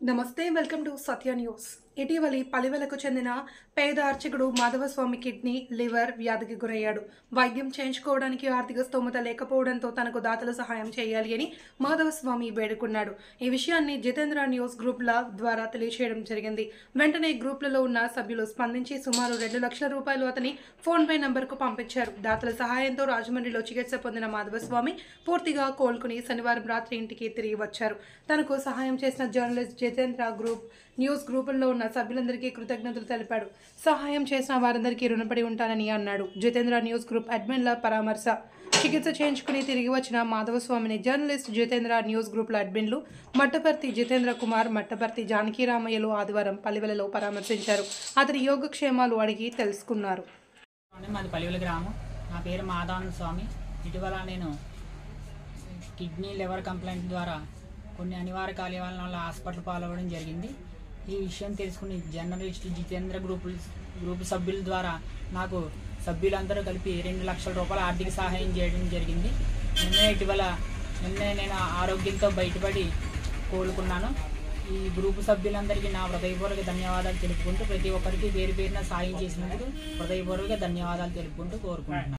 నమస్తే welcome to Satya news. ఇటీవలి పలివెలకు చెందిన పేద అర్చకుడు మాధవస్వామి కిడ్నీ లివర్ వ్యాధికి గురయ్యాడు. వైద్యం చేయించుకోవడానికి ఆర్థిక స్తోమత లేకపోవడంతో తనకు దాతల సహాయం చేయాలి అని మాధవస్వామి వేడుకున్నాడు. ఈ విషయాన్ని జితేంద్ర న్యూస్ గ్రూప్ల ద్వారా తెలియజేయడం జరిగింది. వెంటనే గ్రూప్లలో ఉన్న సభ్యులు స్పందించి సుమారు 2 లక్షల రూపాయలు అతని ఫోన్ పే నంబర్కు పంపించారు. దాతల సహాయంతో రాజమండ్రిలో చికిత్స పొందిన మాధవస్వామి పూర్తిగా కోలుకుని శనివారం రాత్రి ఇంటికి తిరిగి వచ్చారు. తనకు సహాయం చేసిన జర్నలిస్ట్ జితేంద్ర న్యూస్ గ్రూపుల్లో ఉన్న సభ్యులందరికీ కృతజ్ఞతలు తెలిపాడు. సహాయం చేసిన వారందరికీ రుణపడి ఉంటానని అన్నాడు. జితేంద్ర న్యూస్ గ్రూప్ అడ్మిన్ల పరామర్శ. చికిత్స చేయించుకుని తిరిగి వచ్చిన మాధవస్వామిని జర్నలిస్ట్ జితేంద్ర న్యూస్ గ్రూప్ల అడ్మిన్లు మట్టపర్తి జితేంద్ర కుమార్, మట్టపర్తి జానకిరామయ్యలు ఆదివారం పలివెలలో పరామర్శించారు. అతని యోగక్షేమాలు అడిగి తెలుసుకున్నారు. మాది పలివెల గ్రామం. నా పేరు మాధవన్ స్వామి. ఇటీవల నేను కిడ్నీ లివర్ కంప్లైంట్ ద్వారా కొన్ని అనివార్య కార్యాల వల్ల హాస్పిటల్ పాలవడం జరిగింది. ఈ విషయం తెలుసుకుని జర్నలిస్ట్ జితేంద్ర గ్రూప్ సభ్యుల ద్వారా నాకు సభ్యులందరూ కలిపి 2 లక్షల రూపాయల ఆర్థిక సహాయం చేయడం జరిగింది. నిన్నే నేను ఆరోగ్యంతో బయటపడి కోలుకున్నాను. ఈ గ్రూపు సభ్యులందరికీ నా హృదయపూర్వక ధన్యవాదాలు తెలుపుకుంటూ, ప్రతి ఒక్కరికి పేరు పేరున సాయం చేసినందుకు హృదయపూర్వక ధన్యవాదాలు తెలుపుకుంటూ కోరుకుంటున్నాను.